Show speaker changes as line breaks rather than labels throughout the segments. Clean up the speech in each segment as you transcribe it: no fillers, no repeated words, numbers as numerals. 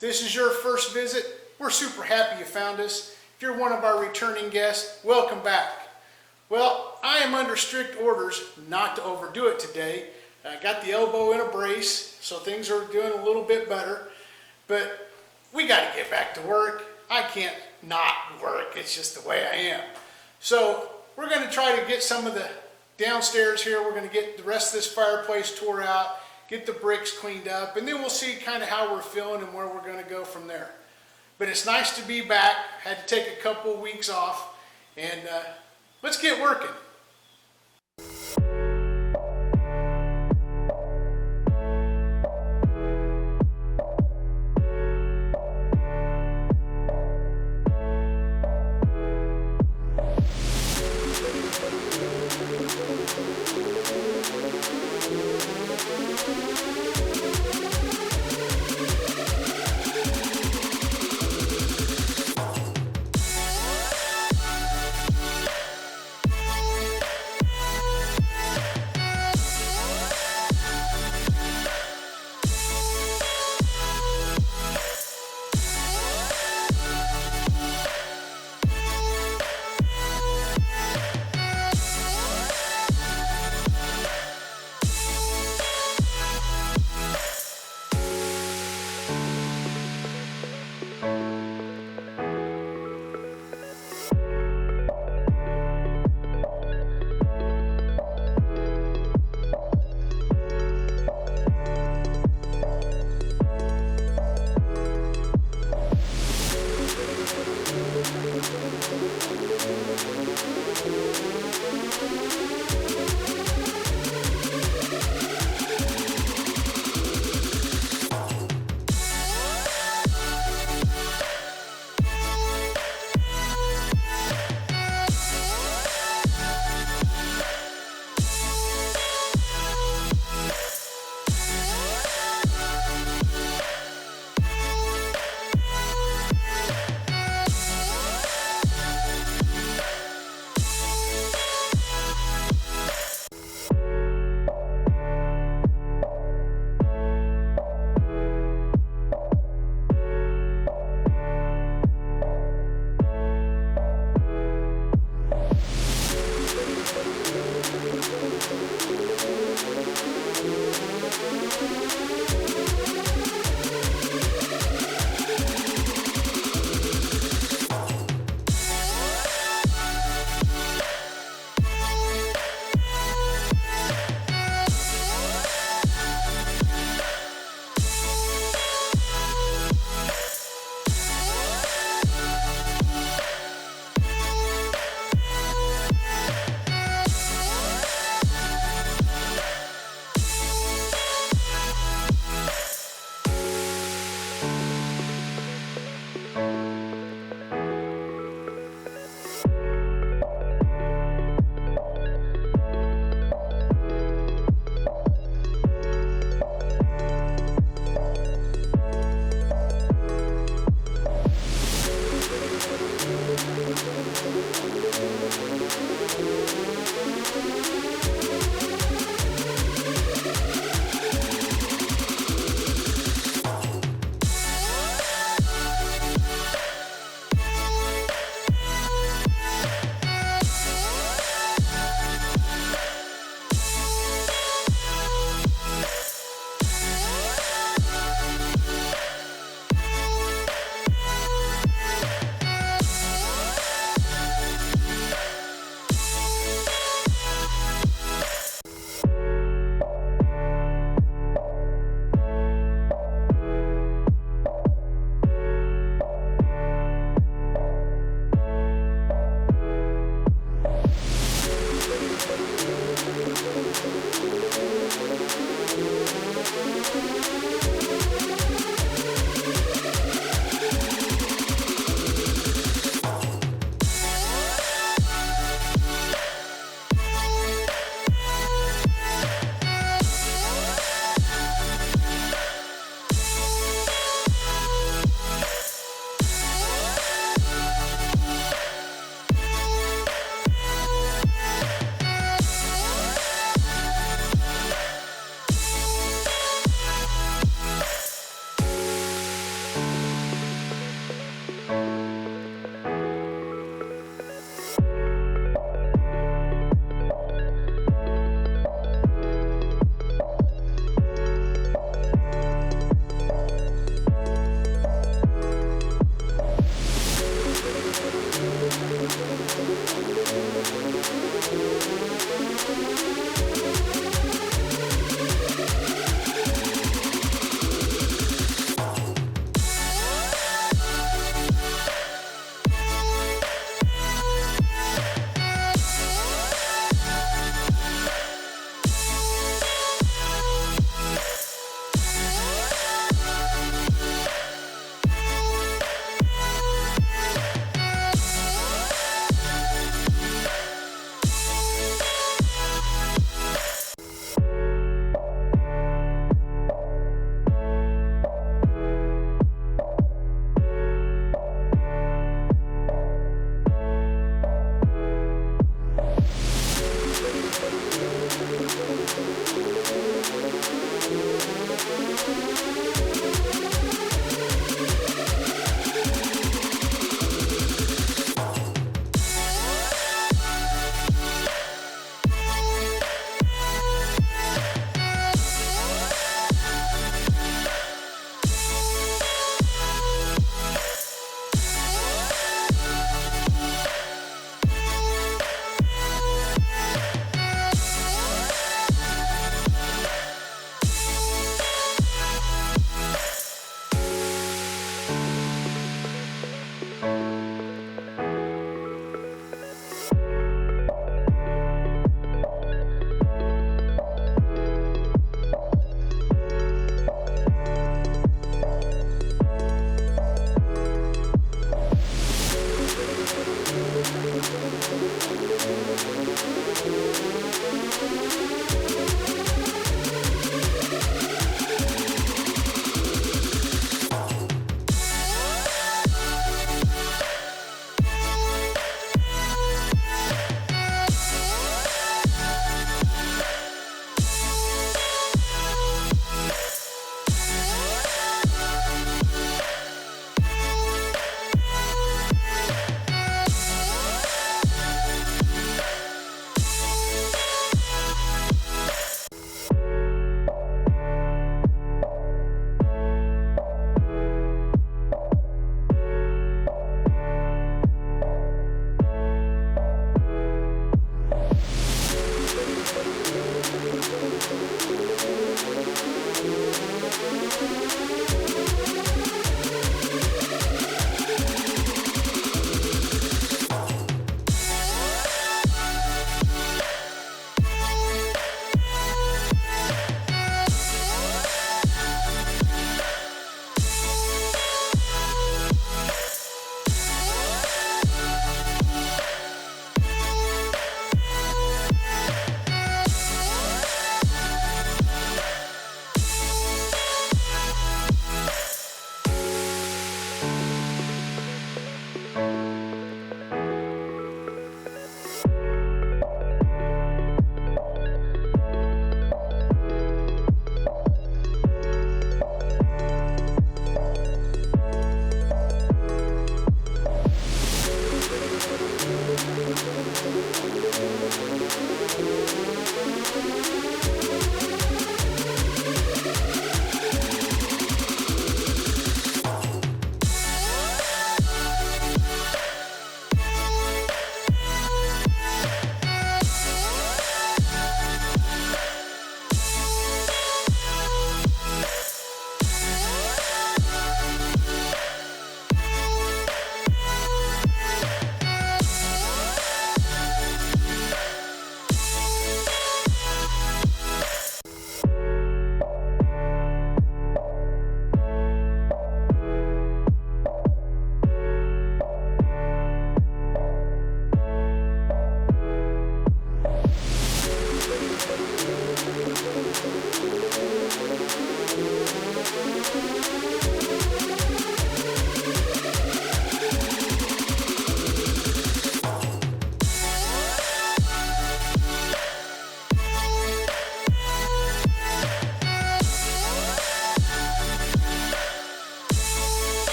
this is your first visit, we're super happy you found us. If you're one of our returning guests, welcome back. Well, I am under strict orders not to overdo it today. I got the elbow in a brace, so things are doing a little bit better, but we got to get back to work. I can't not work, it's just the way I am. So we're going to try to get some of the downstairs here, we're going to get the rest of this fireplace tore out, get the bricks cleaned up, and then we'll see kind of how we're feeling and where we're going to go from there. But it's nice to be back. Had to take a couple of weeks off, and let's get working.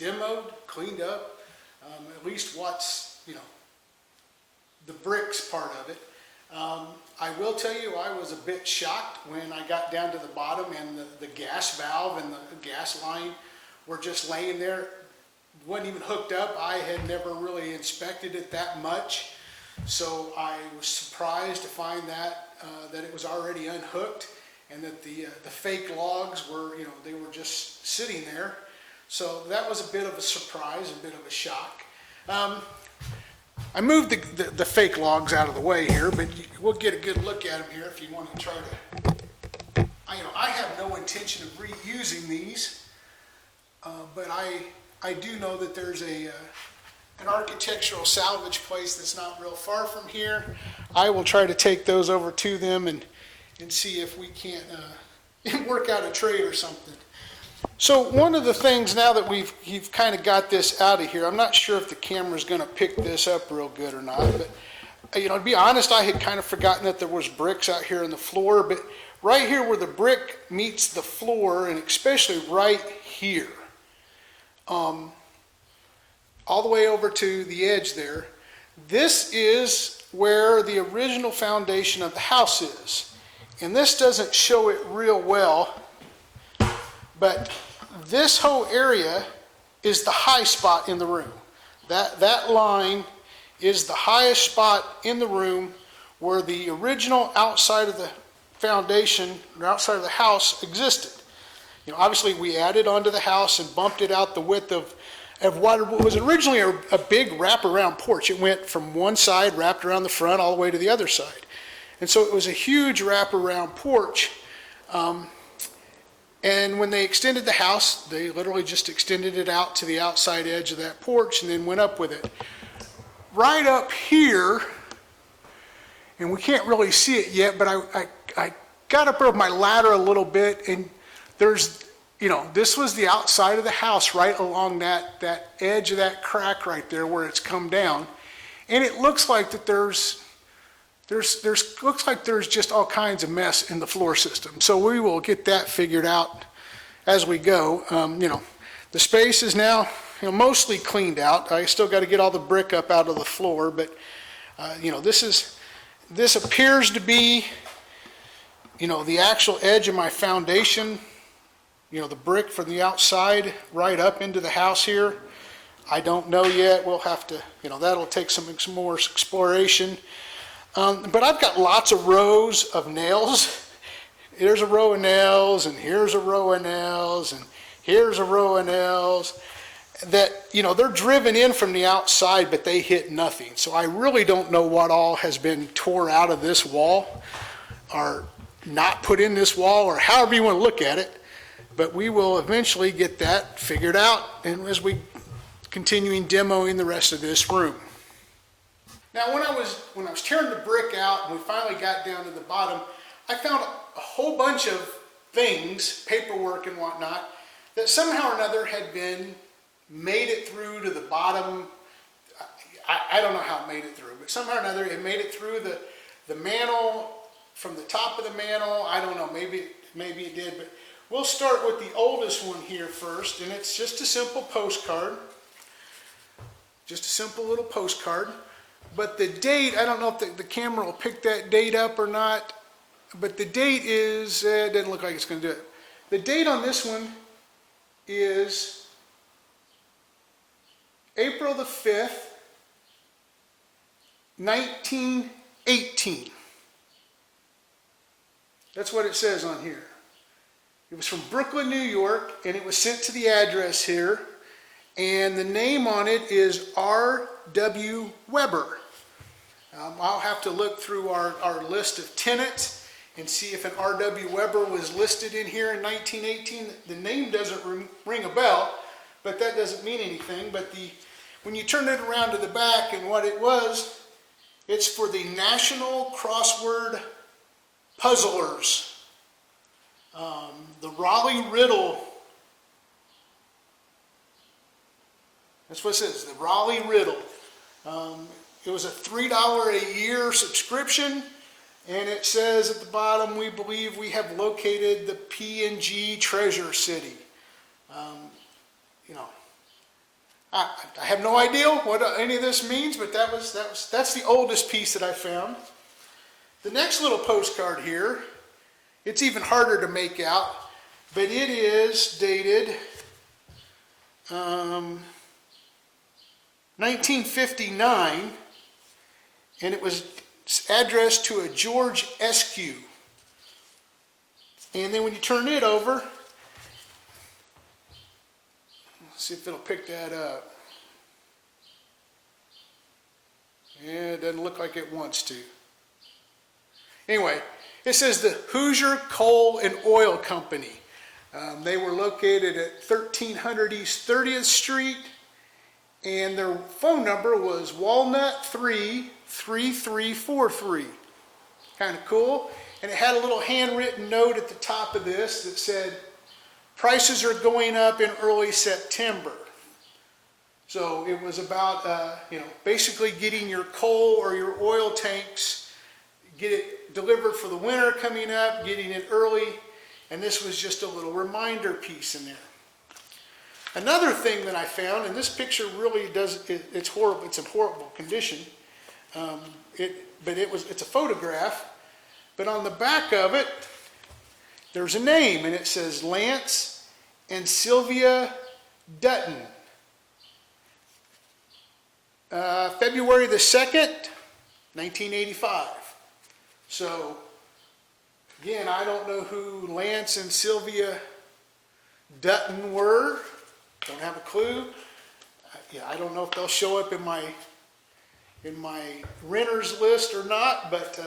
demoed, cleaned up, at least what's, the bricks part of it. I will tell you, I was a bit shocked when I got down to the bottom and the gas valve and the gas line were just laying there. Wasn't even hooked up. I had never really inspected it that much. So I was surprised to find that it was already unhooked and that the fake logs were, they were just sitting there. So that was a bit of a surprise, a bit of a shock. I moved the fake logs out of the way here, but we'll get a good look at them here if you want to try to. I have no intention of reusing these, but I do know that there's an architectural salvage place that's not real far from here. I will try to take those over to them and see if we can't work out a trade or something. So one of the things now that you've kind of got this out of here, I'm not sure if the camera's going to pick this up real good or not, but to be honest, I had kind of forgotten that there was bricks out here on the floor, but right here where the brick meets the floor, and especially right here, all the way over to the edge there, this is where the original foundation of the house is. And this doesn't show it real well, but this whole area is the high spot in the room. That line is the highest spot in the room where the original outside of the foundation, or outside of the house existed. Obviously we added onto the house and bumped it out the width of what was originally a big wraparound porch. It went from one side, wrapped around the front, all the way to the other side. And so it was a huge wraparound porch. And when they extended the house, they literally just extended it out to the outside edge of that porch and then went up with it. Right up here, and we can't really see it yet, but I got up above my ladder a little bit, and there's, this was the outside of the house right along that edge of that crack right there where it's come down. And it looks like that there's just all kinds of mess in the floor system. So we will get that figured out as we go. The space is now mostly cleaned out. I still got to get all the brick up out of the floor, but this appears to be the actual edge of my foundation. The brick from the outside right up into the house here. I don't know yet. We'll have to, that'll take some more exploration. But I've got lots of rows of nails. Here's a row of nails, and here's a row of nails, and here's a row of nails that, they're driven in from the outside, but they hit nothing. So I really don't know what all has been tore out of this wall or not put in this wall, or however you want to look at it. But we will eventually get that figured out, and as we continuing demoing the rest of this room. Now, when I was tearing the brick out and we finally got down to the bottom, I found a whole bunch of things, paperwork and whatnot, that somehow or another had made it through to the bottom. I don't know how it made it through, but somehow or another it made it through the mantle, from the top of the mantle. I don't know, maybe it did, but we'll start with the oldest one here first, and it's just a simple postcard. Just a simple little postcard. But the date, I don't know if the camera will pick that date up or not, but the date is, it doesn't look like it's going to do it. The date on this one is April the 5th, 1918. That's what it says on here. It was from Brooklyn, New York, and it was sent to the address here. And the name on it is R.W. Weber. I'll have to look through our list of tenants and see if an R.W. Weber was listed in here in 1918. The name doesn't ring a bell, but that doesn't mean anything. But when you turn it around to the back and what it was, it's for the National Crossword Puzzlers. The Raleigh Riddle. That's what it says, the Raleigh Riddle. It was a $3 a year subscription, and it says at the bottom, we believe we have located the P&G Treasure City. I have no idea what any of this means, but that's the oldest piece that I found. The next little postcard here, it's even harder to make out, but it is dated 1959, and it was addressed to a George Eskew. And then when you turn it over, let's see if it'll pick that up. Yeah, it doesn't look like it wants to. Anyway, it says the Hoosier Coal and Oil Company. They were located at 1300 East 30th Street, and their phone number was Walnut 33343. Kind of cool. And it had a little handwritten note at the top of this that said, prices are going up in early September. So it was about, basically getting your coal or your oil tanks, get it delivered for the winter coming up, getting it early. And this was just a little reminder piece in there. Another thing that I found, and this picture really it's horrible, it's in horrible condition. It's a photograph, but on the back of it, there's a name, and it says Lance and Sylvia Dutton. February the 2nd, 1985. So, again, I don't know who Lance and Sylvia Dutton were. Don't have a clue. I don't know if they'll show up in my renters list or not, but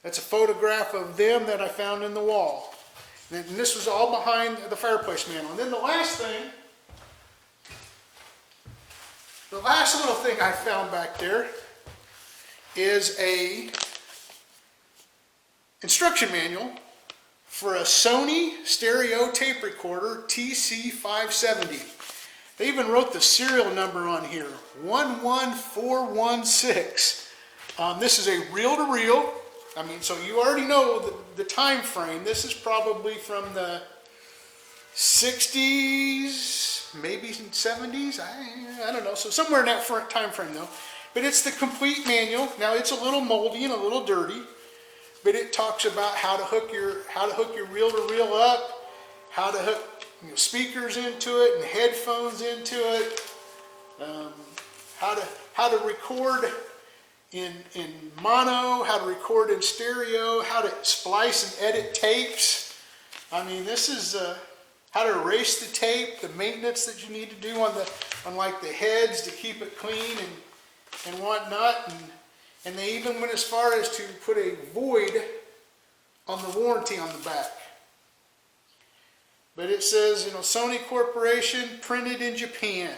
that's a photograph of them that I found in the wall. And this was all behind the fireplace mantle. And then the last little thing I found back there is a instruction manual for a Sony stereo tape recorder TC570. They even wrote the serial number on here, 11416. This is a reel-to-reel. So you already know the time frame. This is probably from the 60s, maybe 70s. I don't know. So somewhere in that time frame though. But it's the complete manual. Now it's a little moldy and a little dirty, but it talks about how to hook your reel-to-reel up, how to hook speakers into it and headphones into it, how to record in mono, how to record in stereo, how to splice and edit tapes. This is how to erase the tape, the maintenance that you need to do on like the heads to keep it clean and whatnot. And they even went as far as to put a void on the warranty on the back. But it says, Sony Corporation, printed in Japan.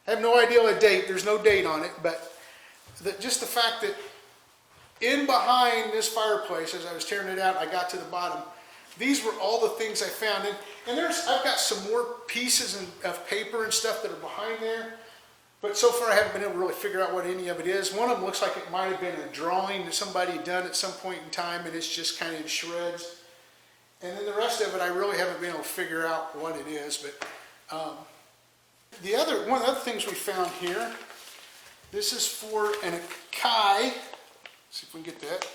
I have no idea the date. There's no date on it, but just the fact that in behind this fireplace, as I was tearing it out, I got to the bottom. These were all the things I found. And I've got some more pieces of paper and stuff that are behind there. But so far I haven't been able to really figure out what any of it is. One of them looks like it might have been a drawing that somebody had done at some point in time, and it's just kind of in shreds. And then the rest of it I really haven't been able to figure out what it is. But one of the other things we found here, this is for an Akai, see if we can get that,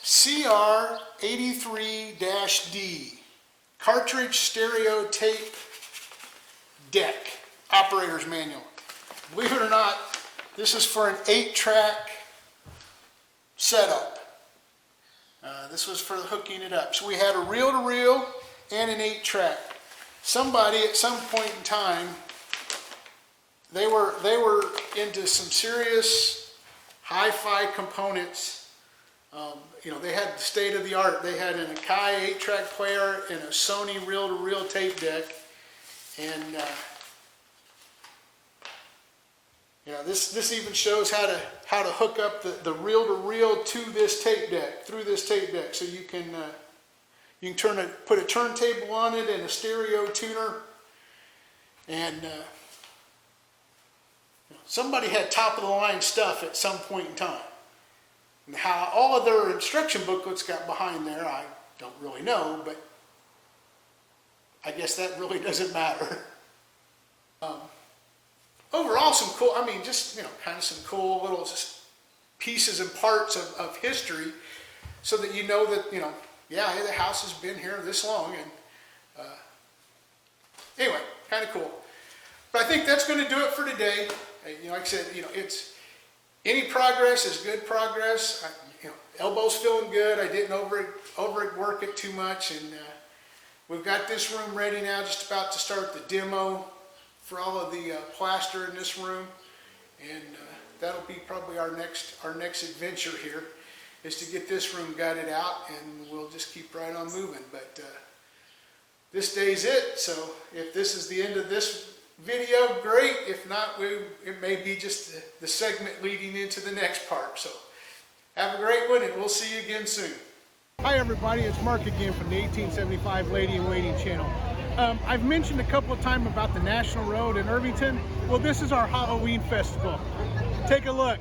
CR83-D, cartridge stereo tape deck, operator's manual. Believe it or not, this is for an 8-track setup. This was for hooking it up. So we had a reel-to-reel and an 8-track. Somebody at some point in time, they were into some serious hi-fi components. They had the state of the art. They had an Akai 8-track player and a Sony reel-to-reel tape deck. And this even shows how to hook up the reel-to-reel to this tape deck, through this tape deck, so you can put a turntable on it and a stereo tuner. And somebody had top-of-the-line stuff at some point in time. And how all of their instruction booklets got behind there, I don't really know, but I guess that really doesn't matter. Overall, some cool, I mean, just, kind of some cool little pieces and parts of history so that you know that, yeah, hey, the house has been here this long. And anyway, kind of cool. But I think that's going to do it for today. Like I said, it's any progress is good progress. Elbow's feeling good. I didn't overwork it too much, and we've got this room ready now. Just about to start the demo for all of the plaster in this room, and that'll be probably our next adventure here, is to get this room gutted out, and we'll just keep right on moving. But this day's it. So if this is the end of this video, great. If not, it may be just the segment leading into the next part. So have a great one, and we'll see you again soon. Hi everybody, it's Mark again from the 1875 Lady in Waiting channel. I've mentioned a couple of times about the National Road in Irvington. Well, this is our Halloween festival. Take a look.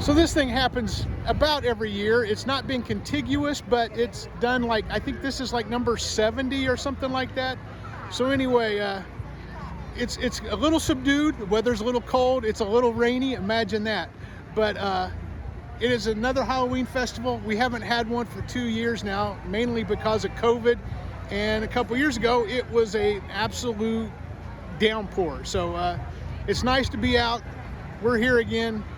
So this thing happens about every year. It's not been contiguous, but it's done like, I think this is like number 70 or something like that. So anyway, it's a little subdued. The weather's a little cold. It's a little rainy. Imagine that. But it is another Halloween festival. We haven't had one for 2 years now, mainly because of COVID. And a couple years ago, it was an absolute downpour. So it's nice to be out. We're here again.